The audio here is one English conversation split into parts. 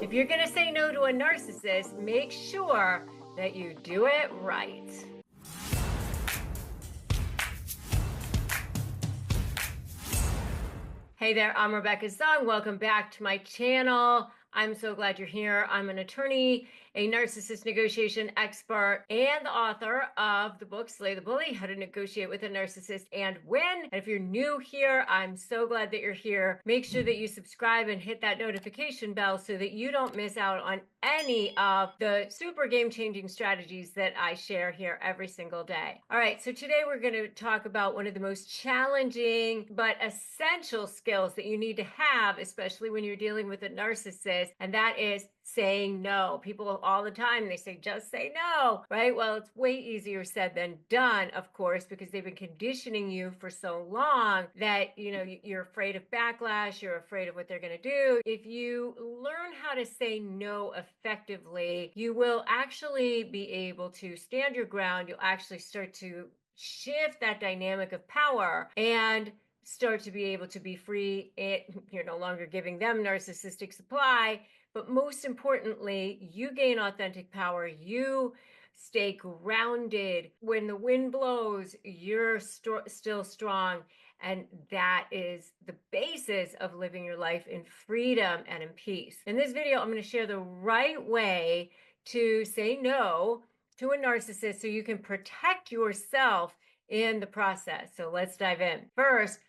If you're going to say no to a narcissist, make sure that you do it right. Hey there, I'm Rebecca Zung. Welcome back to my channel. I'm so glad you're here. I'm an attorney, a narcissist negotiation expert, and the author of the book, Slay the Bully, How to Negotiate with a Narcissist and Win. And if you're new here, I'm so glad that you're here. Make sure that you subscribe and hit that notification bell so that you don't miss out on any of the super game-changing strategies that I share here every single day. All right, so today we're going to talk about one of the most challenging but essential skills that you need to have, especially when you're dealing with a narcissist, and that is saying no. People all the time, they say, just say no, right? Well, it's way easier said than done, of course, because they've been conditioning you for so long that, you're afraid of backlash, you're afraid of what they're going to do. If you learn how to say no effectively, you will actually be able to stand your ground. You'll actually start to shift that dynamic of power and start to be able to be free. You're no longer giving them narcissistic supply, but most importantly, you gain authentic power. You stay grounded. When the wind blows, you're still strong. And that is the basis of living your life in freedom and in peace. In this video, I'm going to share the right way to say no to a narcissist so you can protect yourself in the process. So let's dive in. First,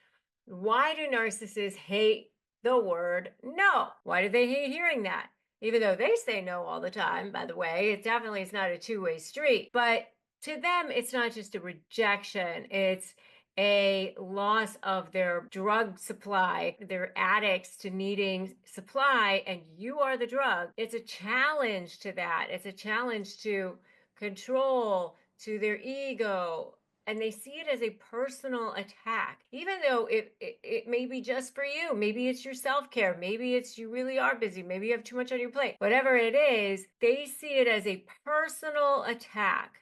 why do narcissists hate the word no? Why do they hate hearing that? Even though they say no all the time, by the way, it's not a two-way street. But to them, it's not just a rejection. It's a loss of their drug supply. They're addicts to needing supply, and you are the drug. It's a challenge to that. It's a challenge to control, to their ego. And they see it as a personal attack, even though it may be just for you. Maybe it's your self-care. Maybe it's you really are busy. Maybe you have too much on your plate. Whatever it is, they see it as a personal attack.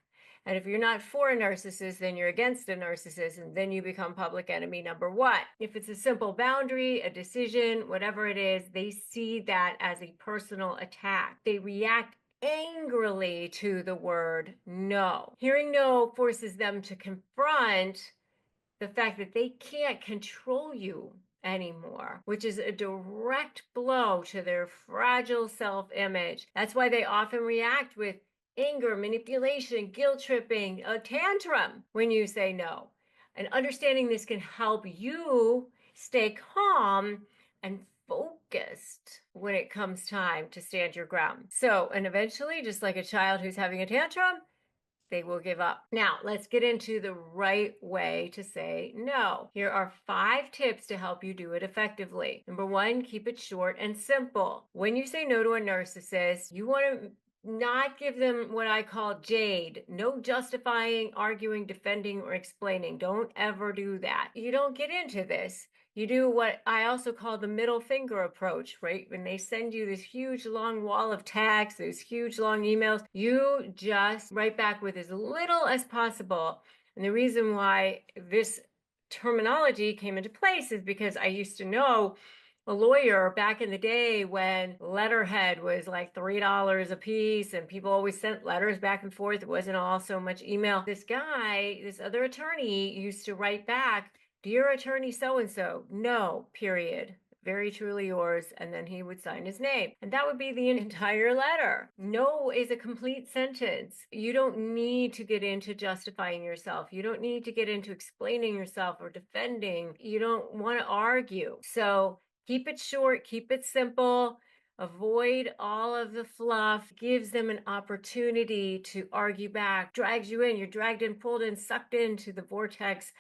And if you're not for a narcissist, then you're against a narcissist, and then you become public enemy number one. If it's a simple boundary, a decision, whatever it is, they see that as a personal attack. They react angrily to the word no. Hearing no forces them to confront the fact that they can't control you anymore, which is a direct blow to their fragile self-image. That's why they often react with anger, manipulation, guilt tripping, a tantrum when you say no. And understanding this can help you stay calm and focused when it comes time to stand your ground. So, and eventually, just like a child who's having a tantrum, they will give up. Now, let's get into the right way to say no. Here are 5 tips to help you do it effectively. Number 1, keep it short and simple. When you say no to a narcissist, you want to not give them what I call jade. No justifying, arguing, defending, or explaining. Don't ever do that. You don't get into this. You do what I also call the middle finger approach, right? When they send you this huge long wall of text, those huge long emails, you just write back with as little as possible. And the reason why this terminology came into place is because I used to know a lawyer back in the day when letterhead was like $3 a piece and people always sent letters back and forth. It wasn't all so much email. This guy, this other attorney used to write back, "Dear attorney so-and-so, no, period. Very truly yours," and then he would sign his name. And that would be the entire letter. No is a complete sentence. You don't need to get into justifying yourself. You don't need to get into explaining yourself or defending. You don't want to argue. So keep it short, keep it simple. Avoid all of the fluff, gives them an opportunity to argue back, drags you in. You're dragged in, pulled in, sucked into the vortex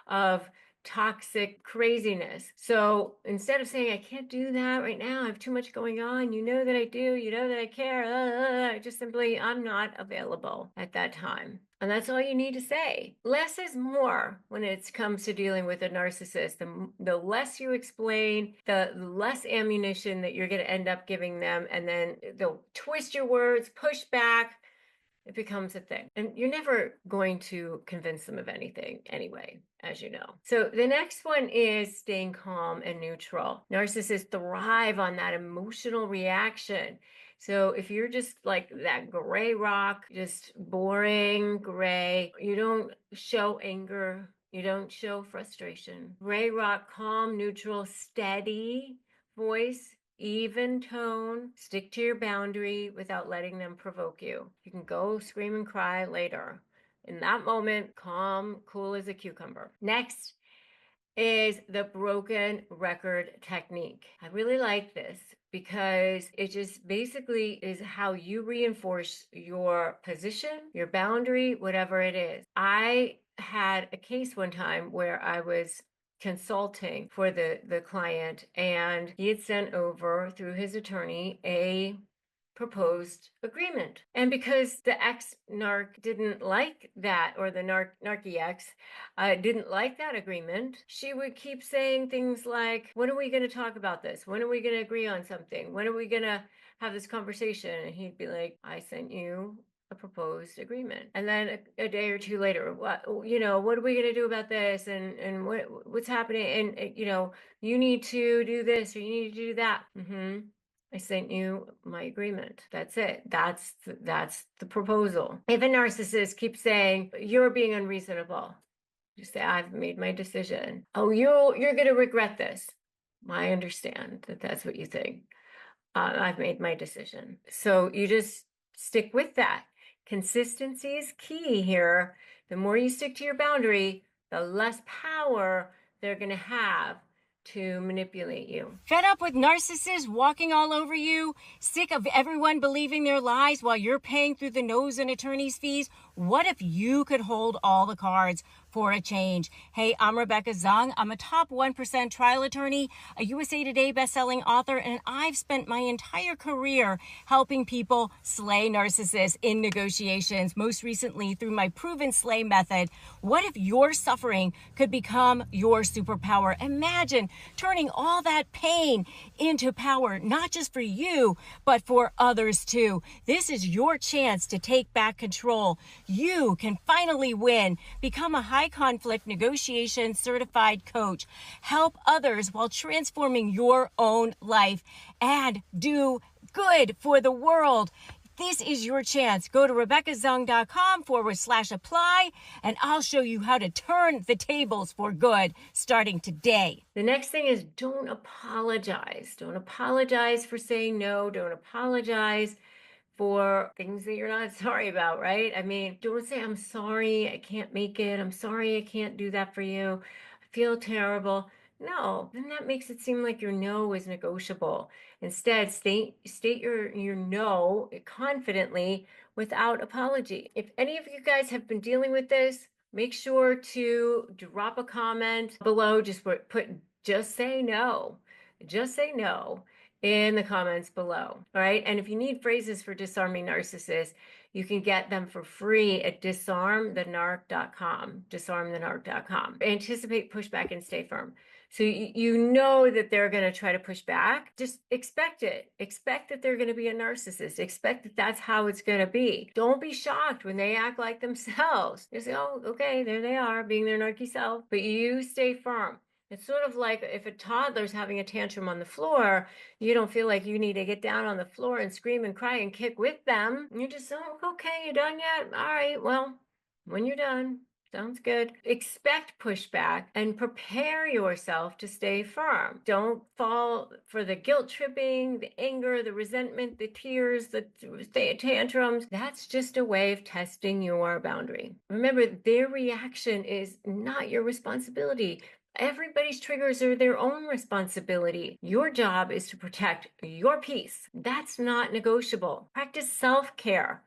of toxic craziness. So instead of saying, "I can't do that right now, I have too much going on, you know that I do, you know that I care," just simply, "I'm not available at that time." And that's all you need to say. Less is more when it comes to dealing with a narcissist. The less you explain, the less ammunition that you're going to end up giving them. And then they'll twist your words, push back. it becomes a thing. And you're never going to convince them of anything anyway, as you know. So the next one is staying calm and neutral. Narcissists thrive on that emotional reaction. So if you're just like that gray rock, just boring gray, you don't show anger, you don't show frustration. Gray rock, calm, neutral, steady voice, even tone, stick to your boundary without letting them provoke you. You can go scream and cry later. In that moment, calm, cool as a cucumber. Next is the broken record technique. I really like this because it just basically is how you reinforce your position, your boundary, whatever it is. I had a case one time where I was consulting for the client, and he had sent over through his attorney a proposed agreement. And because the ex-narc didn't like that, or the narky ex didn't like that agreement, she would keep saying things like, when are we going to talk about this? When are we going to agree on something? When are we going to have this conversation? And he'd be like, I sent you a proposed agreement. And then a day or two later, what are we going to do about this? And what's happening? And you need to do this, or you need to do that. I sent you my agreement. That's it. That's the proposal. If a narcissist keeps saying, you're being unreasonable, you say, I've made my decision. Oh, you're going to regret this. I understand that that's what you think. I've made my decision. So you just stick with that. Consistency is key here. The more you stick to your boundary, the less power they're going to have to manipulate you. Fed up with narcissists walking all over you? Sick of everyone believing their lies while you're paying through the nose in attorney's fees? What if you could hold all the cards for a change? Hey, I'm Rebecca Zung. I'm a top 1% trial attorney, a USA Today bestselling author, and I've spent my entire career helping people slay narcissists in negotiations, most recently through my proven slay method. What if your suffering could become your superpower? Imagine turning all that pain into power, not just for you, but for others too. This is your chance to take back control. You can finally win. Become a high conflict negotiation certified coach. Help others while transforming your own life, and do good for the world. This is your chance. Go to RebeccaZung.com/apply, and I'll show you how to turn the tables for good starting today. The next thing is, don't apologize. Don't apologize for saying no. Don't apologize for things that you're not sorry about, right? I mean, don't say, I'm sorry, I can't make it. I'm sorry, I can't do that for you. I feel terrible. No, then that makes it seem like your no is negotiable. Instead, state your no confidently without apology. If any of you guys have been dealing with this, make sure to drop a comment below. Just just say no. Just say no in the comments below. All right. And if you need phrases for disarming narcissists, you can get them for free at disarmthenarc.com. Disarmthenarc.com. Anticipate pushback and stay firm. So you know that they're going to try to push back. Just expect it. Expect that they're going to be a narcissist. Expect that that's how it's going to be. Don't be shocked when they act like themselves. You say, oh, okay, there they are, being their narky self. But you stay firm. It's sort of like if a toddler's having a tantrum on the floor, you don't feel like you need to get down on the floor and scream and cry and kick with them. You just, oh, okay, you done yet? All right, well, when you're done, sounds good. Expect pushback and prepare yourself to stay firm. Don't fall for the guilt tripping, the anger, the resentment, the tears, the tantrums. That's just a way of testing your boundary. Remember, their reaction is not your responsibility. Everybody's triggers are their own responsibility. Your job is to protect your peace. That's not negotiable. Practice self-care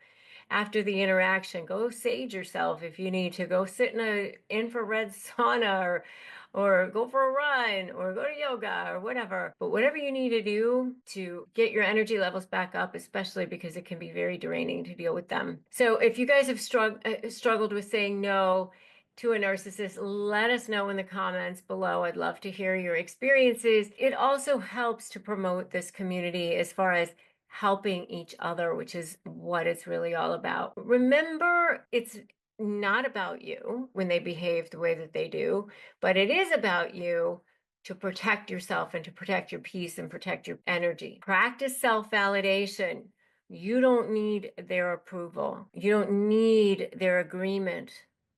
after the interaction. Go sage yourself if you need to. Go sit in an infrared sauna, or go for a run, or go to yoga, or whatever. But whatever you need to do to get your energy levels back up, especially because it can be very draining to deal with them. So if you guys have struggled with saying no to a narcissist, let us know in the comments below. I'd love to hear your experiences. It also helps to promote this community as far as helping each other, which is what it's really all about. Remember, it's not about you when they behave the way that they do, but it is about you to protect yourself and to protect your peace and protect your energy. Practice self-validation. You don't need their approval. You don't need their agreement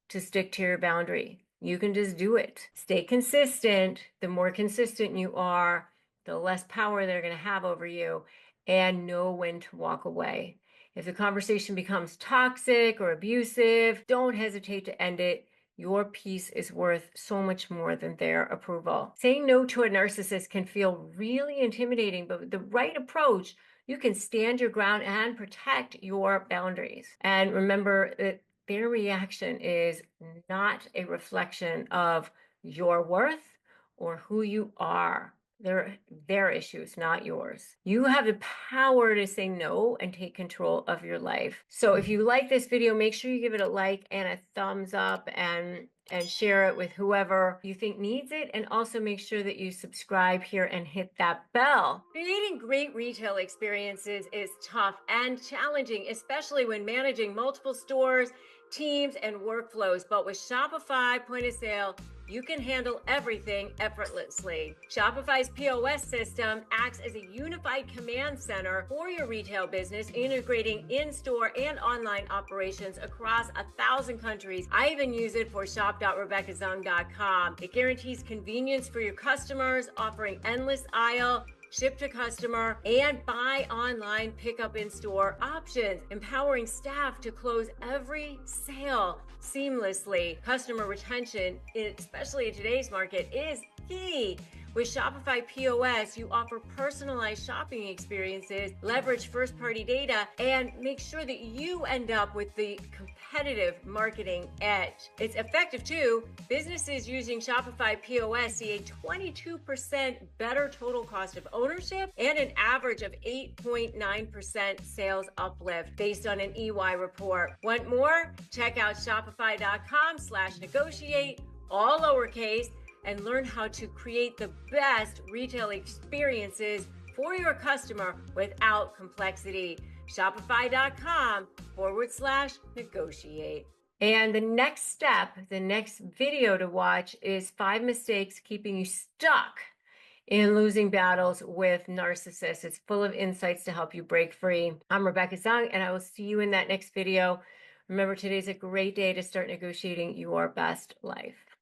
to stick to your boundary. You can just do it. Stay consistent. The more consistent you are, the less power they're going to have over you, and know when to walk away. If the conversation becomes toxic or abusive, don't hesitate to end it. Your peace is worth so much more than their approval. Saying no to a narcissist can feel really intimidating, but with the right approach, you can stand your ground and protect your boundaries. And remember that their reaction is not a reflection of your worth or who you are. They're their issues, not yours. You have the power to say no and take control of your life. So if you like this video, make sure you give it a like and a thumbs up and share it with whoever you think needs it. And also make sure that you subscribe here and hit that bell. Creating great retail experiences is tough and challenging, especially when managing multiple stores, teams, and workflows. But with Shopify Point of Sale, you can handle everything effortlessly. Shopify's POS system acts as a unified command center for your retail business, integrating in-store and online operations across 1,000 countries. I even use it for shop.rebeccazung.com. It guarantees convenience for your customers, offering endless aisle, ship to customer, and buy online, pickup in store options, empowering staff to close every sale seamlessly. Customer retention, especially in today's market, is key. With Shopify POS, you offer personalized shopping experiences, leverage first-party data, and make sure that you end up with the competitive marketing edge. It's effective too. Businesses using Shopify POS see a 22% better total cost of ownership and an average of 8.9% sales uplift based on an EY report. Want more? Check out shopify.com/negotiate, all lowercase, and learn how to create the best retail experiences for your customer without complexity. Shopify.com/negotiate. And the next step, the next video to watch is 5 mistakes keeping you stuck in losing battles with narcissists. It's full of insights to help you break free. I'm Rebecca Zung, and I will see you in that next video. Remember, today's a great day to start negotiating your best life.